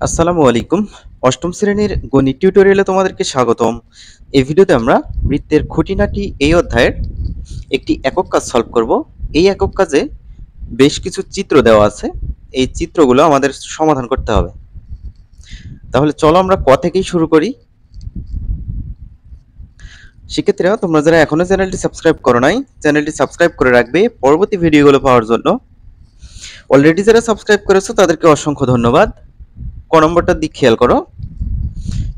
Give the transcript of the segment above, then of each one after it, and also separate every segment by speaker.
Speaker 1: আসসালামু আলাইকুম। অষ্টম শ্রেণীর গণিত টিউটোরিয়ালে তোমাদেরকে স্বাগতম। এই ভিডিওতে আমরা বৃত্তের খুঁটিনাটি এই অধ্যায়ের একটি একক কাজ সলভ করব। এই একক কাজে বেশ কিছু চিত্র দেওয়া আছে। এই চিত্রগুলো আমাদের সমাধান করতে হবে। তাহলে চলো আমরা ক থেকেই শুরু করি। শিক্ষার্থীরা, তোমরা যারা এখনো চ্যানেলটি সাবস্ক্রাইব করো নাই, চ্যানেলটি সাবস্ক্রাইব করে রাখবে পরবর্তী ভিডিওগুলো পাওয়ার জন্য। অলরেডি যারা সাবস্ক্রাইব করেছো তাদেরকে অসংখ্য ধন্যবাদ। ক নম্বরটার দিক খেয়াল করো।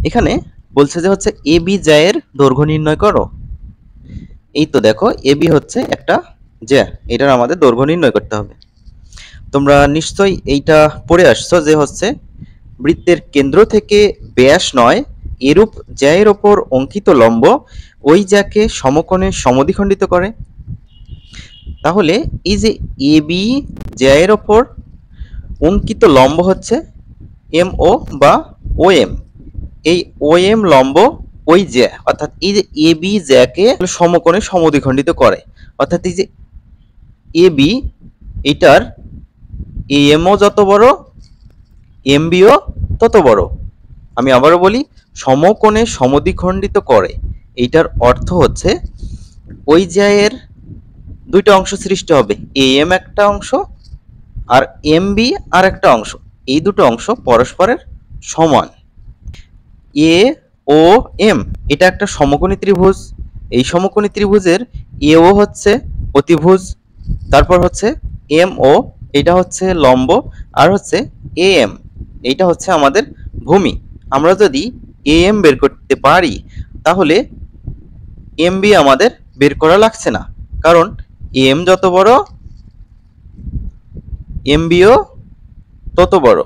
Speaker 1: এখানে বলছে যে হচ্ছে এ বি জ্যায়ের দৈর্ঘ্য নির্ণয় করো। এই তো দেখো, এ বি হচ্ছে একটা জ্যা, এটার আমাদের দৈর্ঘ্য নির্ণয় করতে হবে। তোমরা নিশ্চয়ই এইটা পড়ে আসছো যে হচ্ছে বৃত্তের কেন্দ্র থেকে ব্যাস নয় এরূপ জ্যায়ের ওপর অঙ্কিত লম্ব ওই জ্যাকে সমকোণে সমদ্বিখণ্ডিত করে। তাহলে এই যে এ বি জ্যায়ের ওপর অঙ্কিত লম্ব হচ্ছে এম ও বা ও এম। এই ও এম লম্ব ওই জ্যা, অর্থাৎ এই যে এ বি জ্যাকে সমকোণে সমদ্বিখণ্ডিত করে। অর্থাৎ এই যে এ বি, এটার এম ও যত বড় এম বিও তত বড়। আমি আবারও বলি, সমকোণে সমদ্বিখণ্ডিত করে। এইটার অর্থ হচ্ছে ওই জ্যায়ের দুইটা অংশ সৃষ্টি হবে, এ এম একটা অংশ আর এম বি আর একটা অংশ। এই দুটো অংশ পরস্পরের সমান। এ ও এম এটা একটা সমকোণী ত্রিভুজ। এই সমকোণী ত্রিভুজের এ ও হচ্ছে অতিভুজ, তারপর হচ্ছে এম ও এটা হচ্ছে লম্ব, আর হচ্ছে এ এম এইটা হচ্ছে আমাদের ভূমি। আমরা যদি এ এম বের করতে পারি তাহলে এম বি আমাদের বের করা লাগছে না, কারণ এম যত বড় এম বিও তত বড়।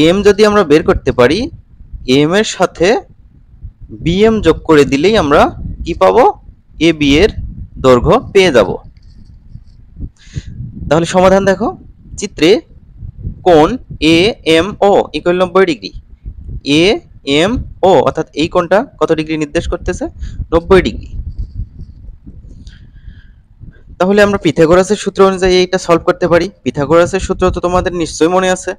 Speaker 1: এম যদি আমরা বের করতে পারি, এম এর সাথে বিএম যোগ করে দিলেই আমরা কি পাবো, এ বি এর দৈর্ঘ্য পেয়ে যাব। তাহলে সমাধান দেখো, চিত্রে কোণ A M O equal 90 degree. A M O অর্থাৎ এই কোণটা কত ডিগ্রি নির্দেশ করতেছে, 90 ডিগ্রি। তাহলে আমরা পিথাগোরাসের সূত্র অনুযায়ী এটা সলভ করতে পারি। পিথাগোরাসের সূত্র তো তোমাদের নিশ্চয়ই মনে আছে,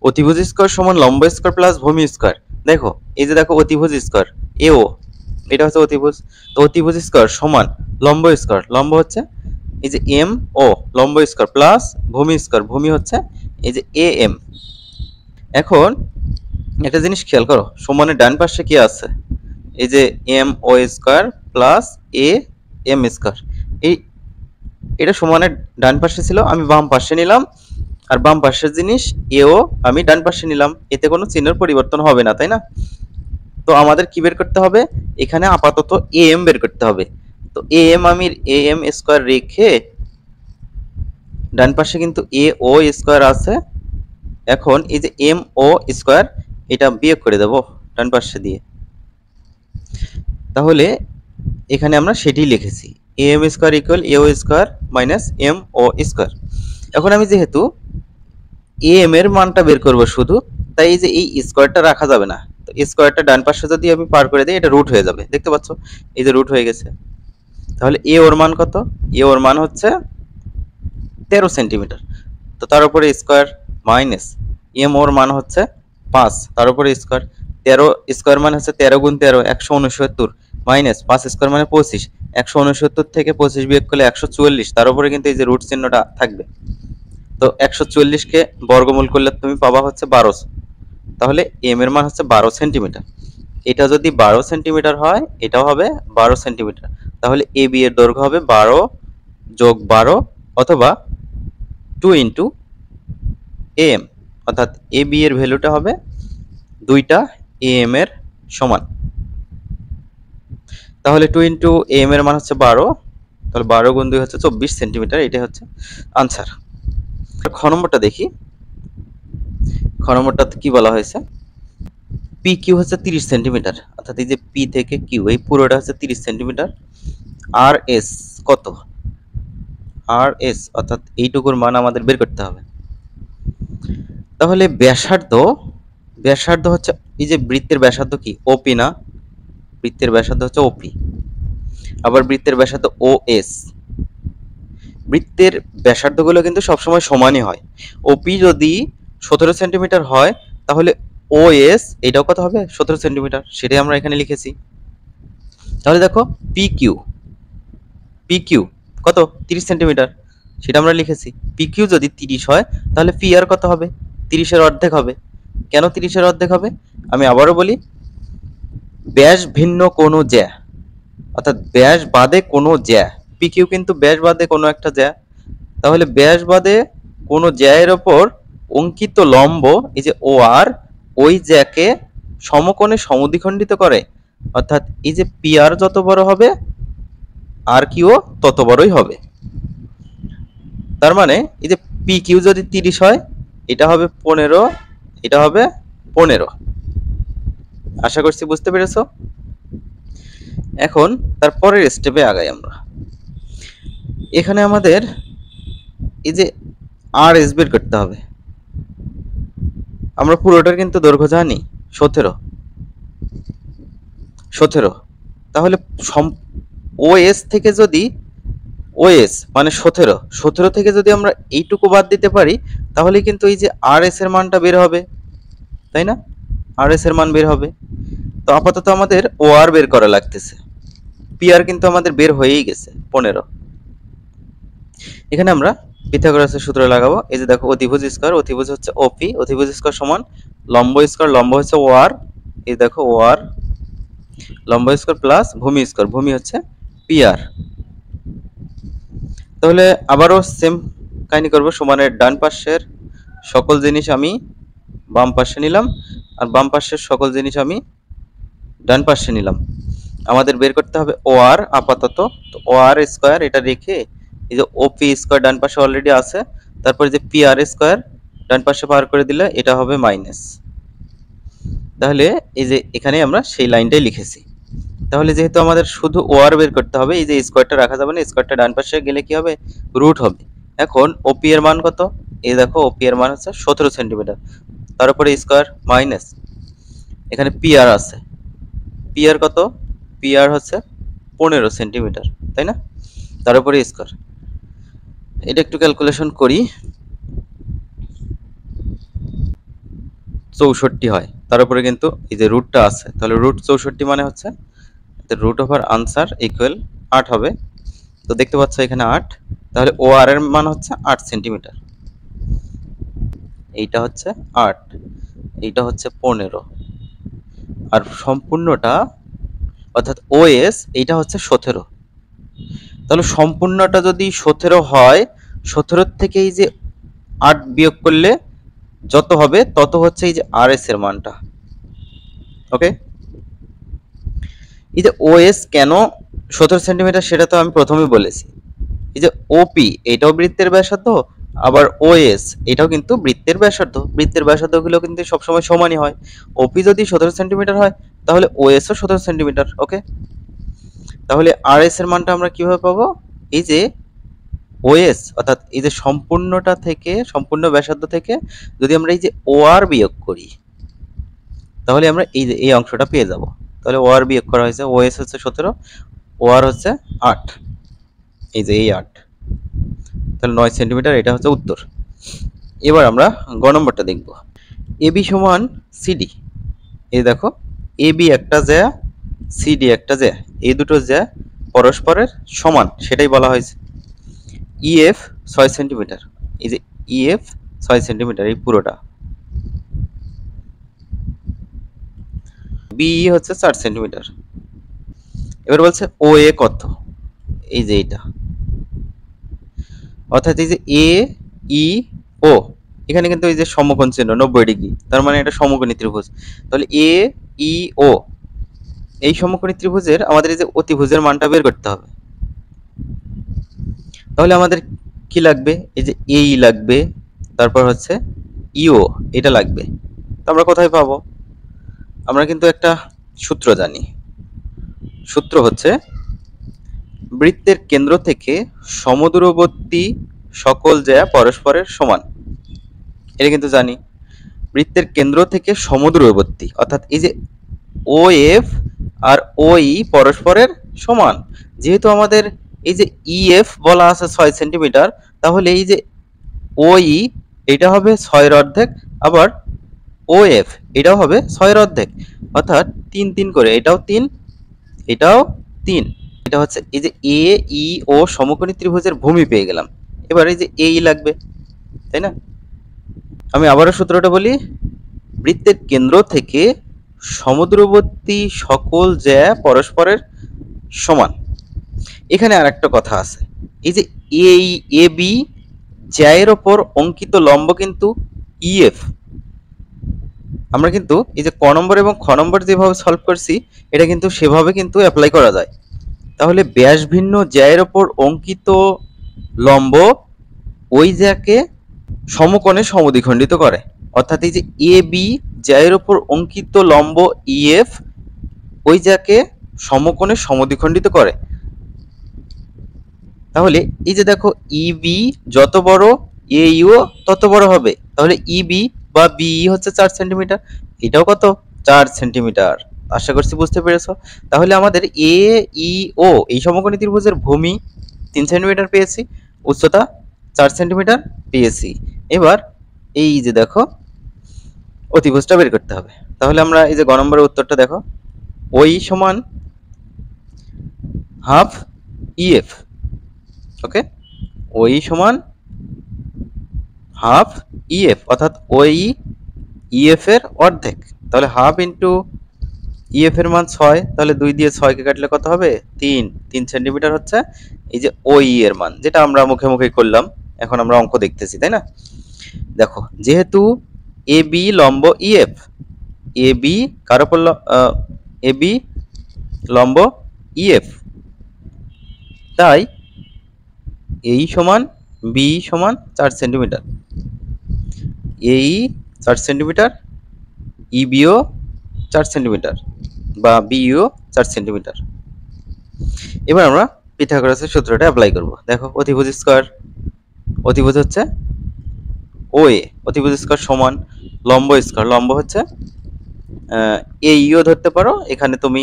Speaker 1: অতিভুজ স্কয়ার সমান লম্ব স্কয়ার প্লাস ভূমি স্কয়ার। দেখো এই যে দেখো অতিভুজ স্কয়ার এও, এটা হচ্ছে অতিভুজ। তো অতিভুজ স্কয়ার সমান লম্ব স্কয়ার, লম্ব হচ্ছে এই যে এম ও লম্ব স্কয়ার প্লাস ভূমি স্কয়ার, ভূমি হচ্ছে এই যে এ এম। এখন একটা জিনিস খেয়াল করো, সমানের ডান পাশে কি আছে, এই যে M O square plus A M square. এই এটা সমানের ডান পাশে ছিল, আমি বাম পাশে নিলাম, আর বাম পাশের জিনিস এও আমি ডান পাশে নিলাম, এতে কোনো চিহ্নের পরিবর্তন হবে না, তাই না? তো আমাদের কি বের করতে হবে, এখানে আপাতত এ এম বের করতে হবে। তো এ এম আমি এ এম স্কয়ার রেখে ডান পাশে কিন্তু এ ও স্কয়ার আছে। এখন এই যে এম ও স্কয়ার এটা বিয়োগ করে দেব ডান পাশে দিয়ে। তাহলে এখানে আমরা সেটাই লিখেছি, A M square equal A O square minus M O square. এখন আমি যেহেতু এ এম এর মানটা বের করব শুধু, তাই এই যে এই স্কয়ারটা রাখা যাবে না। তো স্কয়ারটা ডান পাশে যদি আমি পার করে দিই, এটা রুট হয়ে যাবে, দেখতে পাচ্ছ এই যে রুট হয়ে গেছে। তাহলে এ ওর মান কত, এ ওর মান হচ্ছে 13 সেন্টিমিটার। তো তার উপরে স্কয়ার মাইনাস এম ওর মান হচ্ছে 5, তার উপরে স্কয়ার। 13 স্কয়ার মানে হচ্ছে 13 গুণ 13 169, মাইনাস 5 স্কয়ার মানে 25, 169 থেকে 25 বিয়োগ করলে 144, তার উপরে কিন্তু এই যে রুট চিহ্নটা থাকবে। তো 144 কে বর্গমূল করলে তুমি পাবা হচ্ছে 1200। তাহলে এম এর মান হচ্ছে 12 সেন্টিমিটার। এটা যদি 12 সেন্টিমিটার হয়, এটাও হবে 12 সেন্টিমিটার। তাহলে এ বি এর দৈর্ঘ্য হবে 12 যোগ 12 অথবা 2 ইন্টু এম, অর্থাৎ এ বি এর ভ্যালুটা হবে 2টা এম এর সমান। তাহলে 2 ইন্টু এম এর মান হচ্ছে 12, তাহলে 12 গুণ 2 হচ্ছে 24 সেন্টিমিটার। এটাই হচ্ছে আনসার। খ নম্বরটা দেখি, খ নম্বরটাতে কি বলা হয়েছে, পি কিউ হচ্ছে 30 সেন্টিমিটার, অর্থাৎ এই যে পি থেকে কিউ এই পুরোটা হচ্ছে 30 সেন্টিমিটার। আর এস কত, আর এস অর্থাৎ এইটুকুর মান আমাদের বের করতে হবে। তাহলে ব্যাসার্ধ, ব্যাসার্ধ হচ্ছে এই যে বৃত্তের ব্যাসার্ধ কি ওপি না, বৃত্তের ব্যাসার্ধ হচ্ছে ওপি। আবার বৃত্তের ব্যাসার্ধ ও এস। বৃত্তের ব্যাসার্ধগুলো কিন্তু সবসময় সমানই হয়। ওপি যদি 17 সেন্টিমিটার হয়, তাহলে ও এস এটাও কত হবে 17 সেন্টিমিটার, সেটাই আমরা এখানে লিখেছি। তাহলে দেখো পি কিউ কত 30 সেন্টিমিটার, সেটা আমরা লিখেছি। পি কিউ যদি 30 হয় তাহলে পি আর কত হবে 30-এর অর্ধেক হবে। কেন 30-এর অর্ধেক হবে আমি আবারও বলি, ব্যাস ভিন্ন কোনো জ্যা, অর্থাৎ ব্যাস বাদে কোনো জ্যা, পি কিউ কিন্তু ব্যাস বাদে কোনো একটা জ্যা, তাহলে ব্যাস বাদে কোনো জ্যায়ের ওপর অঙ্কিত লম্ব এই যে ও আর ওই জ্যাকে সমকোণে সমদ্বিখণ্ডিত করে, অর্থাৎ এই যে পি আর যত বড় হবে আর কিউ তত বড়ই হবে। তার মানে এই যে পি কিউ যদি 30 হয় এটা হবে 15, এটা হবে 15। আশা করছি বুঝতে পেরেছো। এখন তারপরের স্টেপে আগাই আমরা। এখানে আমাদের এই যে আর এস বের করতে হবে। আমরা পুরোটার কিন্তু দৈর্ঘ্য জানি 17। তাহলে ও এস থেকে যদি ও এস মানে 17 থেকে যদি আমরা এইটুকু বাদ দিতে পারি তাহলে কিন্তু এই যে আর এস এর মানটা বের হবে, তাই না? আর এস এর মান বের হবে। তো আপাতত আমাদের ও আর বের করা লাগতেছে, পি আর কিন্তু আমাদের বের হয়েই গেছে 15। এখানে আমরা পিথাগোরাসের সূত্র লাগাবো। এই যে দেখো অতিভুজ স্কয়ার, অতিভুজ হচ্ছে ওপি, অতিভুজ স্কয়ার সমান লম্ব স্কয়ার, লম্ব হচ্ছে ও আর, এই দেখো ও আর লম্ব স্কয়ার প্লাস ভূমি স্কয়ার, ভূমি হচ্ছে পি আর। তাহলে আবারও সেম কাহিনী করব, সমানের ডান পাশের সকল জিনিস আমি বাম পাশে নিলাম আর বাম পাশের সকল জিনিস আমি ডান পাশে নিলাম। আমাদের বের করতে হবে ও আর আপাতত, তো ও আর স্কয়ার এটা রেখে এই যে ওপি স্কয়ার ডান পাশে অলরেডি আছে, তারপরে যে পি আর স্কয়ার ডান পাশে পার করে দিলে এটা হবে মাইনাস। তাহলে এই যে এখানে আমরা সেই লাইনটাই লিখেছি। তাহলে যেহেতু আমাদের শুধু ও আর বের করতে হবে, এই যে স্কয়ারটা রাখা যাবে না, স্কয়ারটা ডান পাশে গেলে কি হবে রুট হবে। এখন ওপি এর মান কত, এই দেখো ওপি এর মান হচ্ছে 17 সেন্টিমিটার, তার উপরে স্কয়ার মাইনাস এখানে পি আর আছে, পি আর কত, পি আর হচ্ছে 15 সেন্টিমিটার, তাই না? তার উপরে স্কয়ার, এটা একটু ক্যালকুলেশন করি, 64 হয়। তার উপরে কিন্তু এই যে রুটটা আছে, তাহলে রুট 64 মানে হচ্ছে রুট ওভার আনসার ইকুয়াল 8 হবে। তো দেখতে পাচ্ছ এখানে 8, তাহলে ও আর এর মান হচ্ছে 8 সেন্টিমিটার, এইটা হচ্ছে 8, এইটা হচ্ছে 15, আর সম্পূর্ণটা অর্থাৎ ও এস এইটা হচ্ছে 17। তাহলে সম্পূর্ণটা যদি 17 হয়, 17 থেকে এই যে 8 বিয়োগ করলে যত হবে তত হচ্ছে এই যে আর এস এর মানটা। ওকে, এই যে ও এস কেন 17 সেন্টিমিটার সেটা তো আমি প্রথমেই বলেছি। এই যে ওপি এটাও বৃত্তের ব্যাসার্ধ, আবার ও এস এটাও কিন্তু বৃত্তের ব্যাসার্ধ, বৃত্তের ব্যাসার্ধগুলো কিন্তু সবসময় সমানই হয়। ওপি যদি 17 সেন্টিমিটার হয় তাহলে ও এস ও 17 সেন্টিমিটার। ওকে, তাহলে আর এস এর মানটা আমরা কিভাবে পাবো, এই যে ও এস অর্থাৎ এই যে সম্পূর্ণটা থেকে, সম্পূর্ণ ব্যাসার্ধ থেকে যদি আমরা এই যে ও আর বিয়োগ করি তাহলে আমরা এই যে এই অংশটা পেয়ে যাব। তাহলে ও আর বিয়োগ করা হয়েছে, ও এস হচ্ছে 17, ও আর হচ্ছে 8, এই যে এই 8, তাহলে 9 সেন্টিমিটার, এটা হচ্ছে উত্তর। এবার আমরা গ নম্বরটা দেখব। এবি সমান সিডি, এই দেখো এবি একটা জ্যা, সিডি একটা জ্যা, এই দুটো জ্যা পরস্পরের সমান সেটাই বলা হয়েছে। ইএফ 6 সেন্টিমিটার, এই যে ইএফ 6 সেন্টিমিটার এই পুরোটা, বিই হচ্ছে 4 সেন্টিমিটার। এবার বলছে ও এ কত, এই যে এইটা, অর্থাৎ এই যে এ ই ও এখানে কিন্তু এই যে সমকোণ চিহ্ন 90 ডিগ্রি, তার মানে এটা সমকোণী ত্রিভুজ। তাহলে এ ই ও এই সমকোণী ত্রিভুজের আমাদের এই যে অতিভুজের মানটা বের করতে হবে। তাহলে আমাদের কি লাগবে, এই যে এই লাগবে, তারপর হচ্ছে ইও এটা লাগবে। তো আমরা কোথায় পাবো, আমরা কিন্তু একটা সূত্র জানি, সূত্র হচ্ছে বৃত্তের কেন্দ্র থেকে সমদূরবর্তী সকল জ্যা পরস্পরের সমান, এটা কিন্তু জানি। বৃত্তের কেন্দ্র থেকে সমদূরবর্তী অর্থাৎ এই যে ও এফ আর ও ই পরস্পরের সমান, যেহেতু আমাদের এই যে ইএফ বলা আছে 6 সেন্টিমিটার, তাহলে এই যে ও ই এটা হবে 6 এর অর্ধেক, আবার ও এফ এটাও হবে 6 এর অর্ধেক, অর্থাৎ 3 3 করে, এটাও 3, এটাও 3। এটা হচ্ছে এই যে এ ই ও সমকোণী ত্রিভুজের ভূমি পেয়ে গেলাম। এবার এই যে এই লাগবে, তাই না? আমি আবারও সূত্রটা বলি, বৃত্তের কেন্দ্র থেকে সমদূরবর্তী সকল জ্যা পরস্পরের সমান। এখানে আর একটা কথা আছে, এই যে এই এ বি জ্যায়ের ওপর অঙ্কিত লম্ব কিন্তু ইএফ। আমরা কিন্তু এই যে ক নম্বর এবং খ নম্বর যেভাবে সলভ করছি, এটা কিন্তু সেভাবে কিন্তু অ্যাপ্লাই করা যায়। তাহলে ব্যাস ভিন্ন জ্যায়ের ওপর অঙ্কিত লম্ব ওই জ্যাকে সমকোণে সমদ্বিখণ্ডিত করে, অর্থাৎ এই যে এ বি জ্যায়ের ওপর অঙ্কিত লম্ব ইএফ ওই জ্যাকে সমকোণে সমদ্বিখণ্ডিত করে। তাহলে এই যে দেখো ইবি যত বড় এইও তত বড় হবে, তাহলে ইবি বা বিই হচ্ছে 4 সেন্টিমিটার, এটাও কত 4 সেন্টিমিটার। আশা করছি বুঝতে পেরেছো। তাহলে আমাদের এ ই ও এই সমকোণী ত্রিভুজের ভূমি 3 সেন্টিমিটার পেয়েছি, উচ্চতা 4 সেন্টিমিটার পেয়েছি। এবার এই যে দেখো অতিভুজটা বের করতে হবে। তাহলে আমরা এই যে গ নম্বরের উত্তরটা দেখো, ওই সমান হাফ ইএফ। ওকে, ওই সমান হাফ ইএফ, অর্থাৎ ওই ইএফ এর অর্ধেক। তাহলে হাফ ইন্টু ইএফ এর মান 6, তাহলে 2 দিয়ে 6 কে কাটলে কত হবে 3 3 সেন্টিমিটার হচ্ছে এই যে ওই এর মান, যেটা আমরা মুখে মুখে করলাম। এখন আমরা অঙ্ক দেখতেছি, তাই না? দেখো যেহেতু এ বি লম্ব ইএফ, এ বি কার উপর এ বি লম্ব ইএফ, তাই এই সমান বি সমান 4 সেন্টিমিটার, এই 4 সেন্টিমিটার, ইবিও 4 সেন্টিমিটার বা বিও 4 সেন্টিমিটার। এবার আমরা পিথাগোরাসের সূত্রটা অ্যাপ্লাই করব। দেখো অতিভুজ স্কয়ার, অতিভুজ হচ্ছে ওএ, অতিভুজ স্কয়ার সমান লম্ব স্কয়ার, লম্ব হচ্ছে এইও ধরতে পারো, এখানে তুমি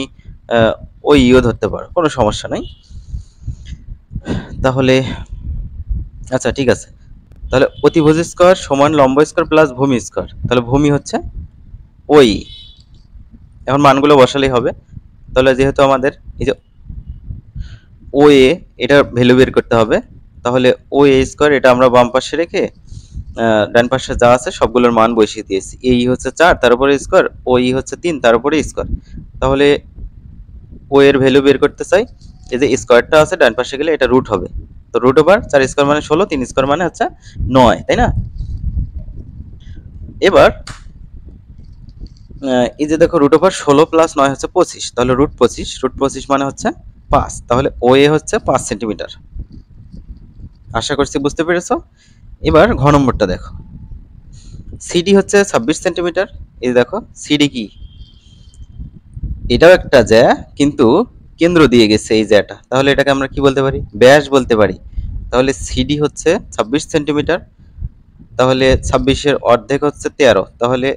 Speaker 1: ওইও ধরতে পারো, কোনো সমস্যা নাই। তাহলে আচ্ছা ঠিক আছে, তাহলে অতিভুজ স্কয়ার সমান লম্ব স্কয়ার প্লাস ভূমি স্কয়ার, তাহলে ভূমি হচ্ছে ওই। এখন মানগুলো বসালেই হবে। তাহলে যেহেতু আমাদের এই যে ও এ এটার ভ্যালু বের করতে হবে, তাহলে ও এ স্কয়ার এটা আমরা বাম পাশে রেখে ডান পাশে যা আছে সবগুলোর মান বসিয়ে দিয়েছি। এই হচ্ছে 4, তার উপরে স্কয়ার, ও ই হচ্ছে 3, তার উপরে স্কয়ার। তাহলে ও এর ভ্যালু বের করতে চাই, এই যে স্কয়ারটা আছে ডান পাশে গেলে এটা রুট হবে, তো রুট ওভার 4 স্কয়ার মানে 16, 3 স্কয়ার মানে হচ্ছে 9, তাই না? এবার এই যে দেখো রুট ওভার 16 প্লাস 9 হচ্ছে 25, তাহলে রুট 25, রুট 25 মানে হচ্ছে 5, তাহলে ও এ হচ্ছে 5 সেন্টিমিটার। আশা করছি বুঝতে পেরেছো। এবার ঘ নম্বরটা দেখো, সিডি হচ্ছে 26 সেন্টিমিটার। এই দেখো সিডি কি, এটাও একটা জ্যা, কিন্তু কেন্দ্র দিয়ে গেছে এই জ্যাটা, তাহলে এটাকে আমরা কি বলতে পারি, ব্যাস বলতে পারি। তাহলে সিডি হচ্ছে 26 সেন্টিমিটার, তাহলে 26 এর অর্ধেক হচ্ছে 13, তাহলে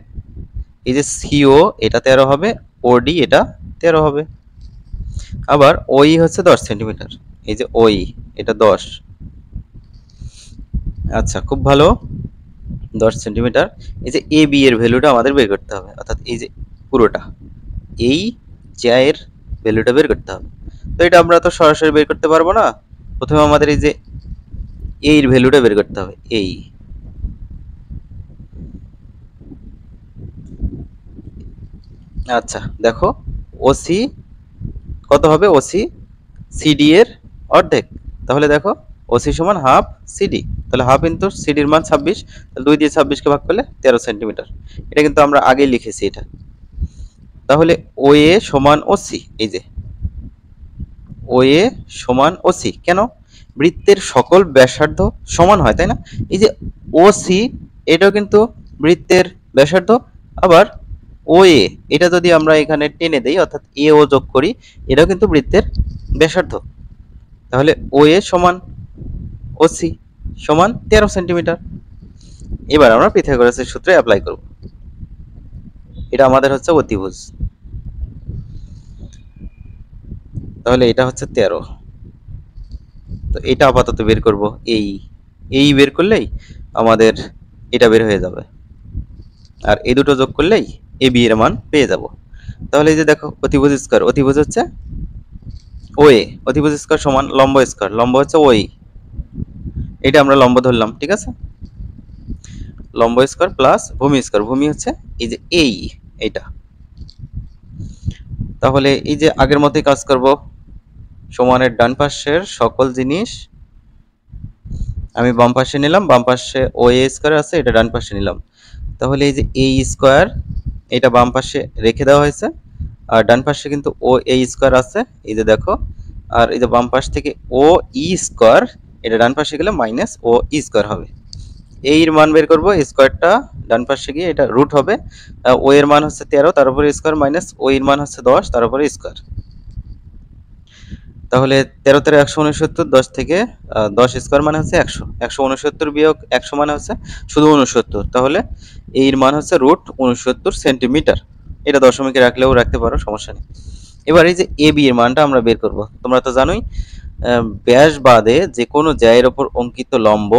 Speaker 1: এই যে সিও এটা 13 হবে, ওডি এটা 13 হবে। আবার ওই হচ্ছে 10 সেন্টিমিটার, এই যে ওই এটা 10। আচ্ছা খুব ভালো, 10 সেন্টিমিটার। এই যে এ বি এর ভ্যালুটা আমাদের বের করতে হবে, অর্থাৎ এই যে পুরোটা এই জ্যায়ের ভ্যালুটা বের করতে হবে। তো এটা আমরা তো সরাসরি বের করতে পারবো না, প্রথমে আমাদের এই যে এর ভ্যালুটা বের করতে হবে। এই আচ্ছা দেখো ওসি কত হবে, ওসি সিডি এর অর্ধেক, তাহলে দেখো ওসি সমান হাফ সিডি, তাহলে হাফ ইন্টু সিডির মান 26, তাহলে 2 দিয়ে 26 কে ভাগ করলে 13 সেন্টিমিটার। এটা কিন্তু আমরা আগেই লিখেছি এটা। তাহলে ও এ সমান ওসি, এই যে ও এ সমান ওসি, কেন বৃত্তের সকল ব্যাসার্ধ সমান হয়, তাই না? এই যে ওসি এটাও কিন্তু বৃত্তের ব্যাসার্ধ, আবার ও এ এটা যদি আমরা এখানে টেনে দেই অর্থাৎ এ ও যোগ করি, এটাও কিন্তু বৃত্তের ব্যাসার্ধ। তাহলে ও এ সমান ওসি সমান 13 সেন্টিমিটার। এবার আমরা পিথাগোরাসের সূত্র অ্যাপ্লাই করব। এটা আমাদের হচ্ছে অতিভুজ, তাহলে এটা হচ্ছে 13, তো এটা আপাতত বের করব। এই বের করলেই আমাদের এটা বের হয়ে যাবে। আর এই দুটো যোগ করলেই এ বি এর মান পেয়ে যাব। তাহলে এই যে দেখো অতিভুজ স্কয়ার, অতিভুজ হচ্ছে ওএ, অতিভুজ স্কয়ার সমান লম্ব স্কয়ার, লম্ব হচ্ছে ওই, এটা আমরা লম্ব ধরলাম, ঠিক আছে। লম্ব স্কয়ার প্লাস ভূমি স্কয়ার, ভূমি হচ্ছে এই যে এইটা। তাহলে এই যে আগের মতোই কাজ করব, সমানের ডান পাশের সকল জিনিস আমি বাম পাশে নিলাম, বাম পাশে ও এ স্কয়ার আছে, এটা ডান পাশে নিলাম। তাহলে এই যে এ স্কয়ার এটা বাম পাশে রেখে দেওয়া হয়েছে, আর ডান পাশে কিন্তু ও এ স্কয়ার আছে, এই যে দেখো। আর এই যে বাম পাশ থেকে ও ই স্কয়ার, এটা ডান পাশে গেলে মাইনাস ও ই স্কয়ার হবে। এই এর মান বের করব, স্কয়ারটা ডান পাশে গিয়ে এটা রুট হবে। ও এর মান হচ্ছে 13, তার উপরে স্কয়ার, মাইনাস ও এর মান হচ্ছে 10, তার উপরে স্কয়ার। তাহলে 13 13 169, 10 থেকে 10 স্কয়ার মানে হচ্ছে 100, 169 বিয়োগ 100 মানে হচ্ছে শুধু 69। তাহলে এর মান হচ্ছে √69 সেন্টিমিটার। এটা দশমিকে রাখলেও রাখতে পারো, সমস্যা নেই। এবার এই যে এ বি এর মানটা আমরা বের করব। তোমরা তো জানোই ব্যাস বাদে যে কোনো জ্যায়ের ওপর অঙ্কিত লম্ব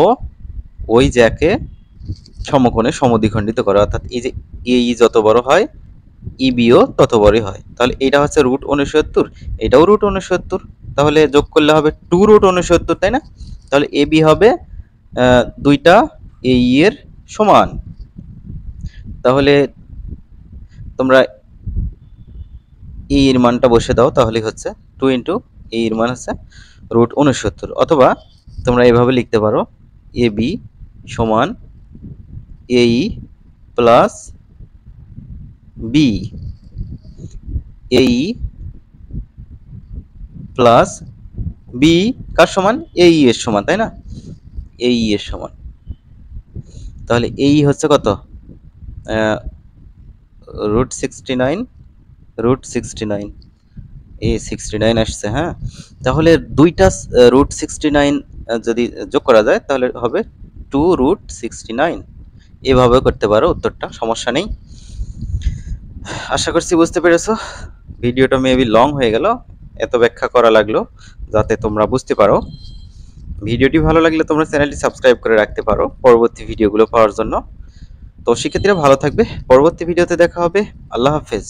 Speaker 1: ওই জ্যাকে সমকোণে সমদ্বিখণ্ডিত করে, অর্থাৎ এই যে এই যত বড় হয় ইবিও তত বড়ই হয়। তাহলে এটা হচ্ছে √69, এটাও √69, তাহলে যোগ করলে হবে 2√69, তাই না? তাহলে এ বি হবে দুইটা এই এর সমান। তাহলে তোমরা এই এর মানটা বসে দাও, তাহলে হচ্ছে 2 ইন্টু এই এর মান হচ্ছে √69, অথবা তোমরা এভাবে লিখতে পারো এ বি সমান এই প্লাস বি, এই প্লাস বি কার সমান? এই এর সমান, তাই না? এই এর সমান। তাহলে এই হচ্ছে কত? √69, √69, এই 69 আসছে, হ্যাঁ। তাহলে দুইটা √69 যদি যোগ করা যায় তাহলে হবে 2√69। এভাবে করতে পারো, উত্তরটা সমস্যা নেই। আশা করছি বুঝতে পেরেছো। ভিডিওটা মেবি লং হয়ে গেল, এত ব্যাখ্যা করা লাগলো যাতে তোমরা বুঝতে পারো। ভিডিওটি ভালো লাগলে তোমরা চ্যানেলটি সাবস্ক্রাইব করে রাখতে পারো পরবর্তী ভিডিওগুলো পাওয়ার জন্য। তো শিক্ষার্থীরা ভালো থাকবে, পরবর্তী ভিডিওতে দেখা হবে। আল্লাহ হাফেজ।